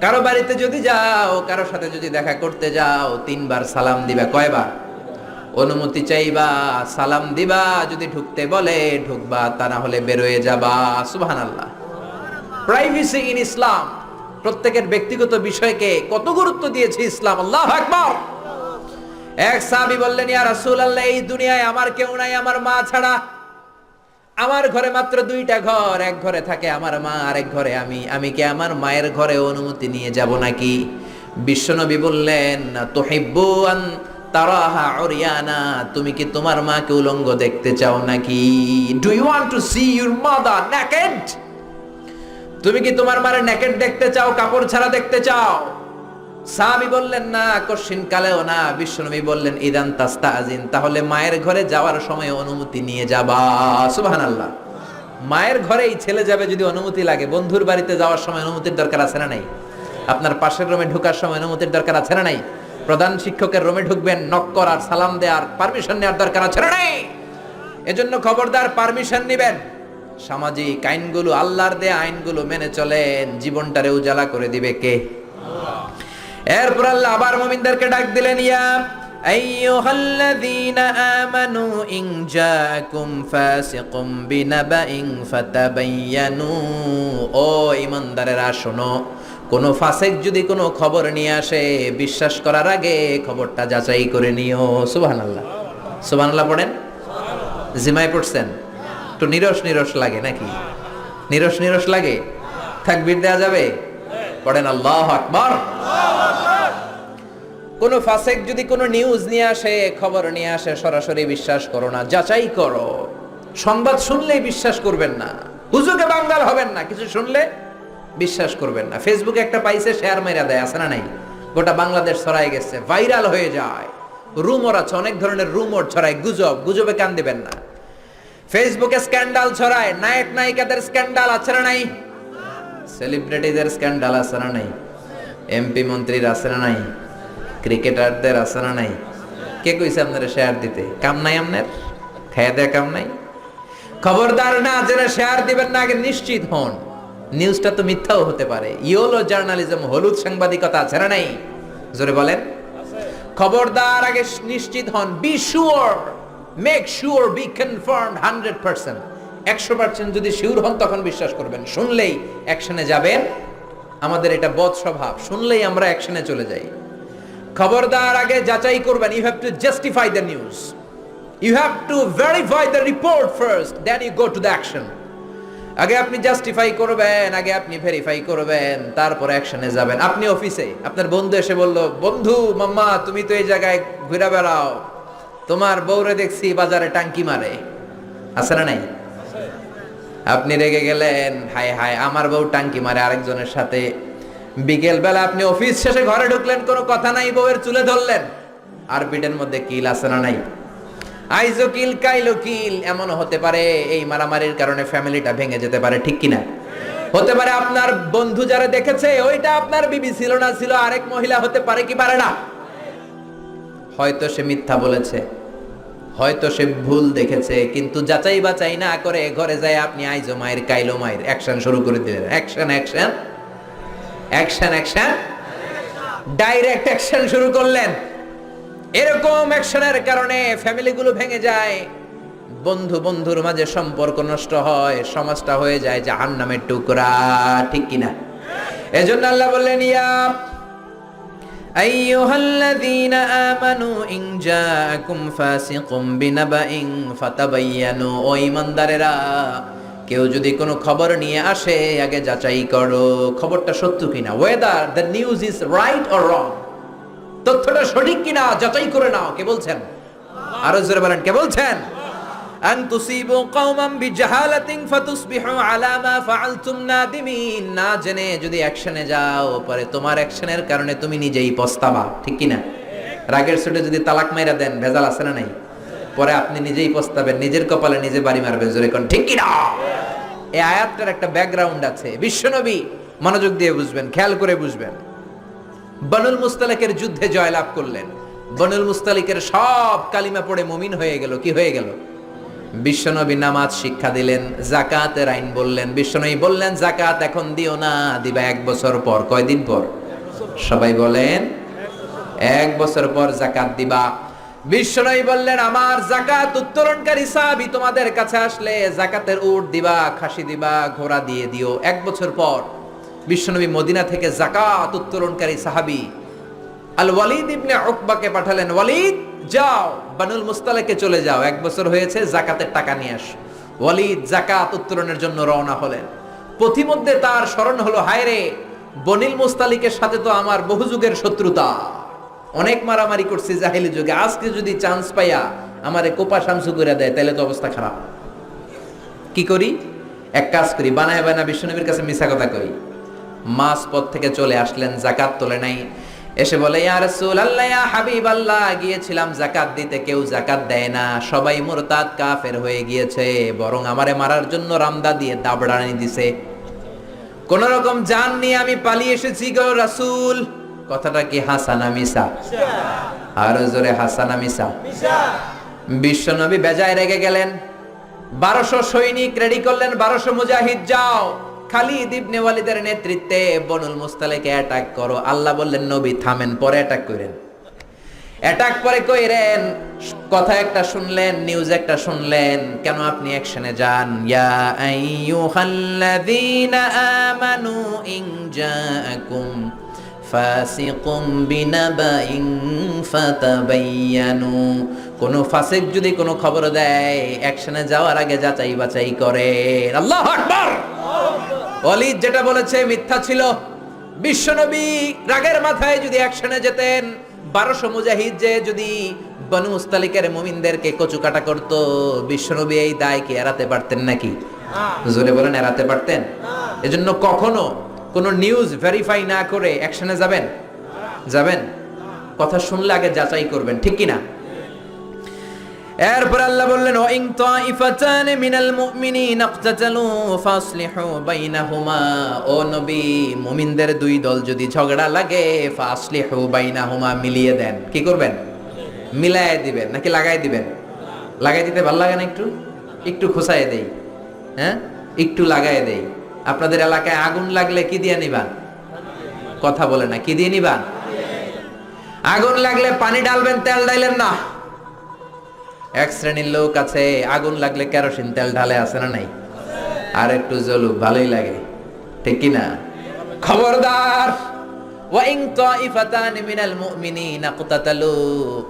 কারো বাড়িতে যদি যাও, কারো সাথে যদি দেখা করতে যাও, 3 বার সালাম দিবা। কয়বার? অনুমতি চাইবা, সালাম দিবা, যদি ঢুকতে বলে ঢুকবা, তা না হলে বের হয়ে যাবা। সুবহানাল্লাহ। প্রাইভেসি ইন ইসলাম, প্রত্যেকের ব্যক্তিগত বিষয়কে কত গুরুত্ব দিয়েছে ইসলাম। আল্লাহু আকবার। এক সাহাবী বললেন ইয়া রাসূলুল্লাহ, এই দুনিয়ায় আমার কেউ নাই আমার মা ছাড়া। আমার ঘরে মাত্র 2টা ঘর, এক ঘরে থাকে আমার মা, আর এক ঘরে আমি। আমি কি আমার মায়ের ঘরে অনুমতি নিয়ে যাব নাকি? বিশ্বনবী বললেন তুহিব্বু আন তারাহা উরিয়ানা, তুমি কি তোমার মাকে উলঙ্গ দেখতে চাও নাকি? Do you want to see your mother naked? তুমি কি তোমার মায়ের নেকেড দেখতে চাও, কাপড় ছাড়া দেখতে চাও? সাহাবী বললেন না, কশিন কালেও না। বিশ্বনবী বললেন ইদান তাস্তাজিন, তাহলে মায়ের ঘরে যাওয়ার সময় অনুমতি নিয়ে যাবা। সুবহানাল্লাহ। মায়ের ঘরেই ছেলে যাবে যদি অনুমতি লাগে, বন্ধুর বাড়িতে যাওয়ার সময় অনুমতির দরকার আছে না নাই? আপনার পাশের রুমে ঢোকার সময় অনুমতির দরকার আছে না নাই? প্রধান শিক্ষকের রুমে ঢুকবেন, নক করার, সালাম দেওয়ার, পারমিশন নেওয়ার দরকার আছে না নাই? এজন্য খবরদার পারমিশন নেবেন। সামাজিক আইনগুলো, আল্লাহর দেয়া আইনগুলো মেনে চলেন, জীবনটারে উজালা করে দিবে কে? এরপর আল্লাহ আবার মুমিনদেরকে ডাক দিলেন ইয়া আইয়ুহাল্লাযীনা আমানু ইন জাআকুম ফাসিকুম বিনাবাইন ফাতাবায়ানু। ও ঈমানদারেরা শোনো, কোন ফাসিক যদি কোনো খবর নিয়ে আসে, বিশ্বাস করার আগে খবরটা যাচাই করে নিও। সুবহানাল্লাহ। সুবহানাল্লাহ পড়েন। জিমায় পড়ছেন? একটু নিরস নিরস লাগে নাকি? নিরস নিরস লাগে? তাকবীর দেয়া যাবে? পড়েন আল্লাহু আকবার। কোন ফাসিক যদি কোনো নিউজ নিয়ে আসে, খবর নিয়ে আসে, সরাসরি বিশ্বাস করো না, যাচাই করো। সংবাদ শুনলেই বিশ্বাস করবেন না, হুজুকে বাঙ্গাল হবেন না, কিছু শুনলে বিশ্বাস করবেন না। ফেসবুকে একটা পাইছে, শেয়ার মেরা দেয়, আছে না নাই? গোটা বাংলাদেশ ছড়াই গেছে, ভাইরাল হয়ে যায়। রুমর আছে, অনেক ধরনের রুমর ছড়ায়, গুজব, গুজবে কান দিবেন না। ফেসবুকে স্ক্যান্ডাল ছড়ায়, নায়ক নায়িকাদের স্ক্যান্ডাল আছে না নাই? সেলিব্রিটিদের স্ক্যান্ডাল আছে না নাই? এমপি মন্ত্রীর আছে না নাই? ক্রিকেটারদের আছে না নাই? কে কইছে আপনারা শেয়ার দিতে? কাম নাই আপনার? খায়া দেয়া কাম নাই? খবরদার, না জেনে শেয়ার দিবেন না, আগে নিশ্চিত হন। নিউজটা তো মিথ্যাও হতে পারে। ইয়োলো জার্নালিজম, হলুদ সাংবাদিকতা আছে না নাই? জোরে বলেন। খবরদার, আগে নিশ্চিত হন। Be sure, make sure, B confirmed 100%। 100% যদি শিওর হন তখন বিশ্বাস করবেন। শুনলেই অ্যাকশনে যাবেন আমাদের এটা বদ স্বভাব, শুনলেই আমরা অ্যাকশনে চলে যাই। খবরদার, আগে যাচাই করবেন। You have to justify the news, you have to verify the report first, then you go to the action. আগে আপনি জাস্টিফাই করবেন, আগে আপনি ভেরিফাই করবেন, তারপর অ্যাকশনে যাবেন। আপনি অফিসে, আপনার বন্ধু এসে বলল, বন্ধু মাম্মা তুমি তো এই জায়গায় ঘুরে বেড়াও, তোমার বউরে দেখছি বাজারে টাঙ্কি মারে, আছে না নাই? আপনি রেগে গেলেন, হায় হায় আমার বউ টাঙ্কি মারে আরেকজনের সাথে। বিকেল বেলা আপনি অফিস শেষে ঘরে ঢুকলেন, কোনো কথা নাই, বউয়ের চুলে ধরলেন। আর পিঠের মধ্যে কিল আছে না নাই? আইজো কিল কাইলো কিল। এমনও হতে পারে এই মারামারির কারণে ফ্যামিলিটা ভেঙে যেতে পারে, ঠিক কিনা? হতে পারে আপনার বন্ধু যারা দেখেছে ওইটা আপনার বিবি ছিল না, ছিল আরেক মহিলা, হতে পারে কি পারে না? হয়তো সে মিথ্যা বলেছে, হয়তো সে ভুল দেখেছে, কিন্তু যাচাই বাচাই না করে ঘরে যায় আপনি আইজো মায়ের কাইলো মায়ের অ্যাকশন শুরু করে দিলেন। Action action action action, direct action শুরু করলেন। এরকম অ্যাকশনের কারণে ফ্যামিলিগুলো ভেঙে যায়, বন্ধু বন্ধুর মাঝে সম্পর্ক নষ্ট হয়, সমাজটা হয়ে যায় জাহান্নামের টুকরা, ঠিক কিনা? এজন্য আল্লাহ বললেন, ইয়া আইয়ুহাল্লাযীনা আমানু ইন জাআকুম ফাসিকুম বিনাবাইন ফাতাবায়ানু। ও ঈমানদারেরা, কেউ যদি কোনো খবর নিয়ে আসে আগে যাচাই করো খবরটা সত্য কিনা, whether the news is right or wrong, তথ্যটা সঠিক কিনা যাচাই করে নাও। কে বলছেন? আরো জোরে বলেন, কে বলছেন? আন তুসিবু কওমান বিজাহালাতিন ফাতুসবিহু আলা মা ফাআলতুম নাদিমিন। না জেনে যদি অ্যাকশনে যাও, পরে তোমার অ্যাকশনের কারণে তুমি নিজেই পস্তাবা, ঠিক কিনা? রাগের চোটে যদি তালাক মাইরা দেন, ভেজাল আছে না নাই? পরে আপনি নিজেই পস্তাবেন, নিজের কপালে নিজে বাড়ি মারবেন, জোরে কোন ঠিক কিনা? এই আয়াতটার একটা ব্যাকগ্রাউন্ড আছে, বিশ্বনবী মনোযোগ দিয়ে বুঝবেন, খেয়াল করে বুঝবেন। বনুল মুস্তালিকের যুদ্ধে জয়লাভ করলেন, বনুল মুস্তালিকের সব কালিমা পড়ে মুমিন হয়ে গেল। কি হয়ে গেল? বিশ্বনবী নামাজ শিক্ষা দিলেন, যাকাতের আইন বললেন। বিশ্বনবী বললেন, যাকাত এখন দিও না, দিবা 1 বছর পর। কয়দিন পর? সবাই বলেন, 1 বছর পর যাকাত দিবা। বিশ্বনবী বললেন, আমার যাকাত উত্তোলনকারী সাহাবী তোমাদের কাছে আসলে যাকাতের উট দিবা, খাসি দিবা, ঘোড়া দিয়ে দিও। 1 বছর পর বিশ্বনবী মদিনা থেকে যাকাত উত্তোলনকারী সাহাবী আল ওয়ালিদ ইবনে উকবাকে পাঠালেন, ওয়ালিদ যাও বানুল মুস্তালিকে চলে যাও, 1 বছর হয়েছে, যাকাতের টাকা নিয়ে আস। ওয়ালিদ যাকাত উত্তোলনের জন্য রওনা হলেন। পথিমধ্যে তার স্মরণ হলো, হায় রে, বনিল মুস্তালিকের সাথে তো আমার বহু যুগের শত্রুতা, অনেক মারামারি করছি জাহিলি যুগে, আজকে যদি চান্স পাইয়া আমারে কোপা শামসু করে দেয় তাহলে তো অবস্থা খারাপ। কি করি? এক কাজ করি, বানায় বানায় বিশ্বনবীর কাছে মিছা কথা কই। মাস পথ থেকে চলে আসলেন, যাকাত তোলে নাই। এসে বলে, ইয়া রাসূলুল্লাহ, ইয়া হাবিবাল্লাহ, গিয়েছিলাম যাকাত দিতে, কেউ যাকাত দেয় না, সবাই মুরতাদ কাফের হয়ে গিয়েছে, বরং আমারে মারার জন্য রামদা দিয়ে দাবড়ানি দিছে। কোন রকম জান নিয়ে আমি পালিয়ে এসেছি গো রাসূল। কথাটা কি হাসানা মিছা? আরো জোরে, হাসানা মিছা? বিশ্বনবী বেজায় রেগে গেলেন। 1200 সৈনিক রেডি করলেন, 1200 মুজাহিদ, যাও খালিদ ইবনে ওয়ালিদের নেতৃত্বে বনুল মুস্তালিকে অ্যাটাক করো। আল্লাহ বললেন, নবী থামেন, পরে অ্যাটাক করেন। অ্যাটাক পরে কইরেন। কথা একটা শুনলেন, নিউজ একটা শুনলেন, কেন আপনি অ্যাকশনে যান? ইয়া আইয়ুহাল্লাযীনা আমানু ইন জাআকুম ফাসিকুম বিনাবাইন ফাতাবায়ানু। কোন ফাসিক যদি কোনো খবর দেয়, অ্যাকশনে যাওয়ার আগে যাচাই বাছাই করেন। আল্লাহু আকবার। ওয়ালিদ যেটা বলেছে মিথ্যা ছিল। বিশ্বনবী রাগের মাথায় যদি অ্যাকশনে যেতেন, 1200 মুজাহিদ যে যদি বনু মুস্তালিকের মুমিনদেরকে কচুকাটা করত, বিশ্বনবী এই দায় কি এড়াতে পারতেন নাকি? জোরে বলেন, এড়াতে পারতেন? এজন্য কখনো কোনো নিউজ ভেরিফাই না করে অ্যাকশনে যাবেন? যাবেন? কথা শুনলে আগে যাচাই করবেন, ঠিক কিনা? এরপর আল্লাহ বললেন, ওয়া ইন তাইফাতান মিনাল মুমিনিনা ইকতাতালু ফাসলিহু বাইনাহুমা। ও নবী, মুমিনদের 2 দল যদি ঝগড়া লাগে, ফাসলিহু বাইনাহুমা, মিলিয়ে দেন। কি করবেন? মিলায়ে দিবেন নাকি লাগাই দিবেন? লাগাই দিতে ভালো লাগে না? একটু একটু খোসায় দেই, হ্যাঁ, একটু লাগায় দেই। আপনাদের এলাকায় আগুন লাগলে কি দিয়ে নিবান? কথা বলে না, কি দিয়ে নিবান? আগুন লাগলে পানি ডালবেন, তেল ডাইলেন না। এক শ্রেণীর লোক আছে, আগুন লাগলে কেরোসিন তেল ঢালে, আছে না নাই? আর একটু জ্বলুক, ভালোই লাগে, ঠিক কিনা? খবরদার, ওয়া ইন তাইফাতান মিনাল মুমিনিনা ইকতাতালু,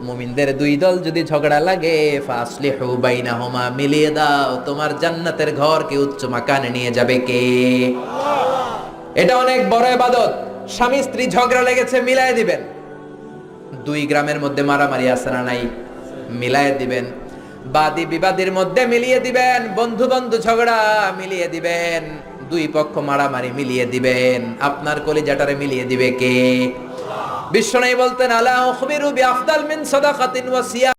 মুমিনদের দুই দল যদি ঝগড়া লাগে, ফাসলিহু বাইনাহুমা, মিলিয়ে দাও। তোমার জান্নাতের ঘরকে উচ্চ মাকানে নিয়ে যাবে কে? এটা অনেক বড় ইবাদত। স্বামী স্ত্রী ঝগড়া লেগেছে, মিলায় দিবেন। দুই গ্রামের মধ্যে মারামারি আছে না নাই? মিলায় দিবেন। বাদী বিবাদীর মধ্যে মিলিয়ে দিবেন। বন্ধু বন্ধু ঝগড়া মিলিয়ে দিবেন। দুই পক্ষ মারামারি মিলিয়ে দিবেন। আপনার কলিজাটারে মিলিয়ে দিবে কে? বিশ্বনবী বলতেন, আলা উখবিরু বিআফদাল মিন সাদাকাতিন ওয়া সিয়াম।